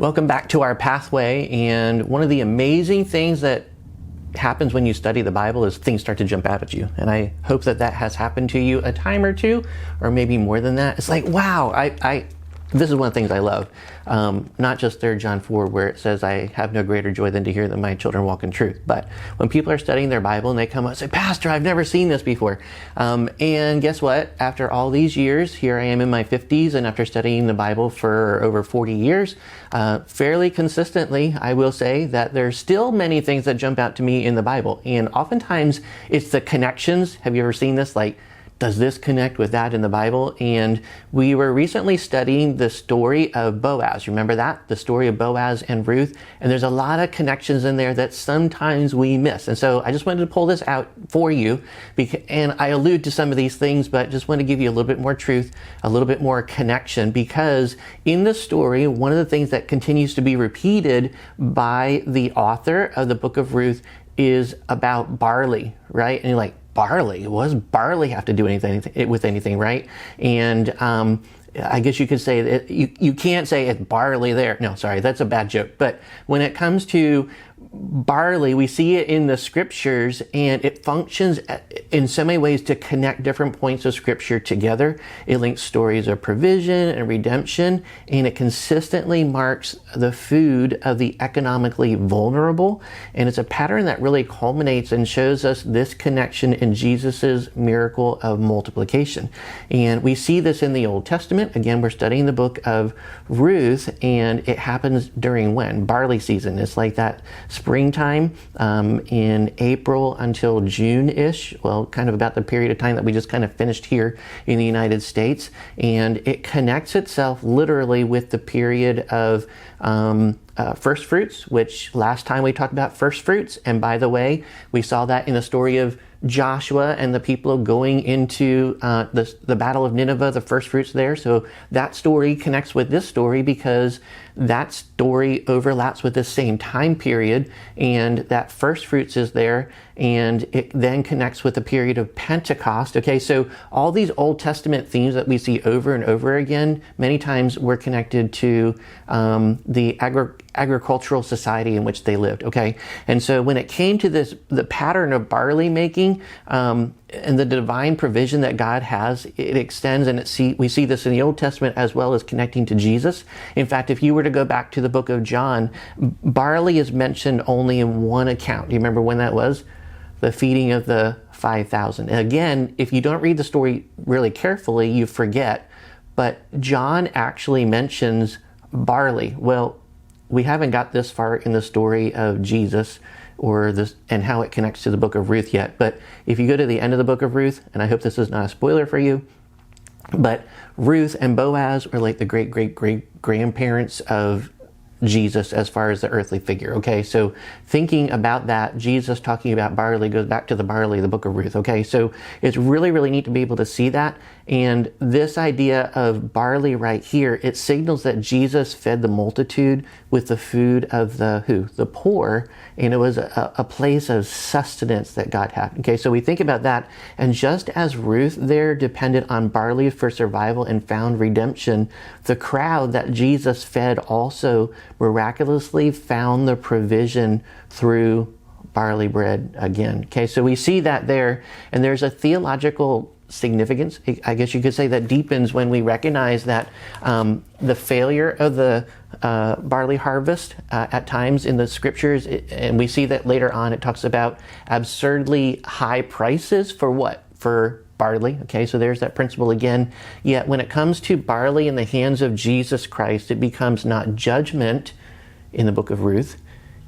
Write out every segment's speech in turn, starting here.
Welcome back to our pathway. And one of the amazing things that happens when you study the Bible is things start to jump out at you. And I hope that that has happened to you a time or two, or maybe more than that. It's like, wow, this is one of the things I love. Not just 3 John 4, where it says, I have no greater joy than to hear that my children walk in truth. But when people are studying their Bible and they come up and say, Pastor, I've never seen this before. And guess what? After all these years, here I am in my 50s, and after studying the Bible for over 40 years, fairly consistently, I will say that there's still many things that jump out to me in the Bible. And oftentimes it's the connections. Have you ever seen this? Like, does this connect with that in the Bible? And we were recently studying the story of Boaz. Remember that? The story of Boaz and Ruth. And there's a lot of connections in there that sometimes we miss. And so I just wanted to pull this out for you. And I allude to some of these things, but just want to give you a little bit more truth, a little bit more connection, because in the story, one of the things that continues to be repeated by the author of the book of Ruth is about barley, right? And you're like, barley? What does barley have to do anything with anything, right? And I guess you could say that you can't say it's barley there. No, sorry, that's a bad joke. But when it comes to barley, we see it in the scriptures, and it functions in so many ways to connect different points of scripture together. It links stories of provision and redemption, and it consistently marks the food of the economically vulnerable. And it's a pattern that really culminates and shows us this connection in Jesus's miracle of multiplication. And we see this in the Old Testament. Again, we're studying the book of Ruth, and it happens during when? Barley season. It's like that springtime in April until June-ish. Well, kind of about the period of time that we just kind of finished here in the United States. And it connects itself literally with the period of first fruits, which last time we talked about first fruits. And by the way, we saw that in the story of Joshua and the people going into the Battle of Nineveh, the first fruits there. So that story connects with this story because that story overlaps with the same time period, and that first fruits is there, and it then connects with the period of Pentecost. Okay, so all these Old Testament themes that we see over and over again, many times were connected to the agricultural society in which they lived. Okay, and so when it came to the pattern of barley making, and the divine provision that God has, it extends, and we see this in the Old Testament as well as connecting to Jesus. In fact, if you were to go back to the book of John, barley is mentioned only in one account. Do you remember when that was? The feeding of the 5,000. And again, if you don't read the story really carefully, you forget. But John actually mentions barley. Well, we haven't got this far in the story of Jesus and how it connects to the book of Ruth yet. But if you go to the end of the book of Ruth, and I hope this is not a spoiler for you, but Ruth and Boaz are like the great-great-great-grandparents of Jesus as far as the earthly figure. Okay, so thinking about that, Jesus talking about barley goes back to the barley, the book of Ruth. Okay, so it's really, really neat to be able to see that. And this idea of barley right here, it signals that Jesus fed the multitude with the food of the poor, and it was a place of sustenance that God had. Okay, so we think about that, and just as Ruth there depended on barley for survival and found redemption, the crowd that Jesus fed also miraculously found the provision through barley bread again. Okay, so we see that there, and there's a theological significance, I guess you could say, that deepens when we recognize that the failure of the barley harvest at times in the scriptures, and we see that later on it talks about absurdly high prices for what? For barley. Okay, so there's that principle again. Yet when it comes to barley in the hands of Jesus Christ, it becomes not judgment in the book of Ruth.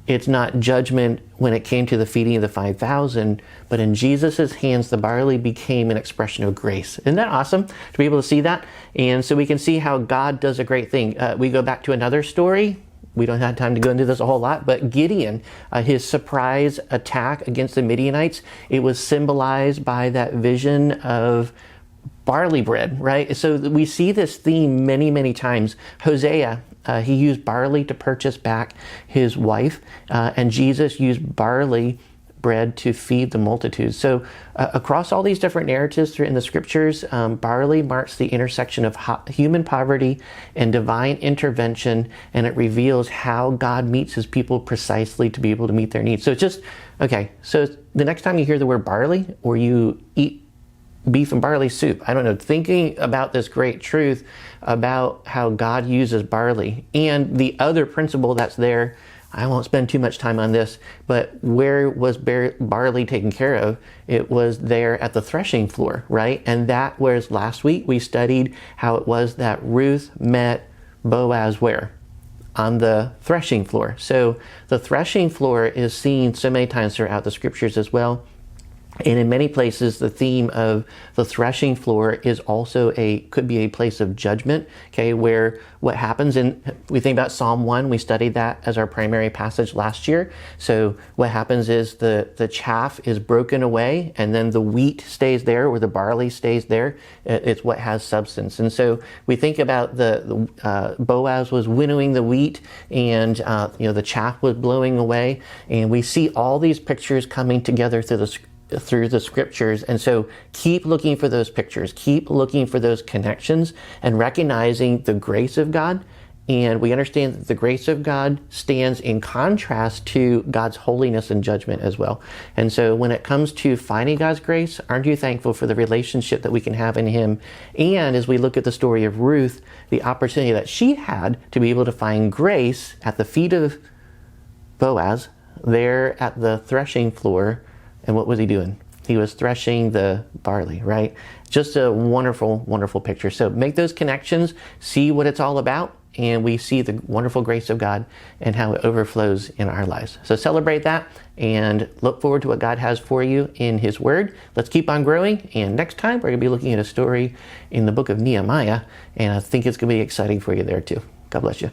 It's not judgment when it came to the feeding of the 5,000, but in Jesus's hands, the barley became an expression of grace. Isn't that awesome to be able to see that? And so we can see how God does a great thing. We go back to another story. We don't have time to go into this a whole lot, but Gideon, his surprise attack against the Midianites, it was symbolized by that vision of barley bread, right? So we see this theme many, many times. Hosea, he used barley to purchase back his wife, and Jesus used barley bread to feed the multitudes. So across all these different narratives in the scriptures, barley marks the intersection of human poverty and divine intervention, and it reveals how God meets his people precisely to be able to meet their needs. So it's just, okay, so the next time you hear the word barley or you eat beef and barley soup, I don't know, thinking about this great truth about how God uses barley and the other principle that's there. I won't spend too much time on this, but where was barley taken care of? It was there at the threshing floor, right? And that was last week we studied how it was that Ruth met Boaz where? On the threshing floor. So the threshing floor is seen so many times throughout the scriptures as well. And in many places, the theme of the threshing floor is also could be a place of judgment, okay, where what happens we think about Psalm 1, we studied that as our primary passage last year. So what happens is the chaff is broken away and then the wheat stays there or the barley stays there. It's what has substance. And so we think about the Boaz was winnowing the wheat and, the chaff was blowing away. And we see all these pictures coming together through the scriptures. And so keep looking for those pictures, keep looking for those connections and recognizing the grace of God. And we understand that the grace of God stands in contrast to God's holiness and judgment as well. And so when it comes to finding God's grace, aren't you thankful for the relationship that we can have in him? And as we look at the story of Ruth, the opportunity that she had to be able to find grace at the feet of Boaz there at the threshing floor. And what was he doing? He was threshing the barley, right? Just a wonderful, wonderful picture. So make those connections, see what it's all about, and we see the wonderful grace of God and how it overflows in our lives. So celebrate that and look forward to what God has for you in his word. Let's keep on growing. And next time, we're going to be looking at a story in the book of Nehemiah, and I think it's going to be exciting for you there too. God bless you.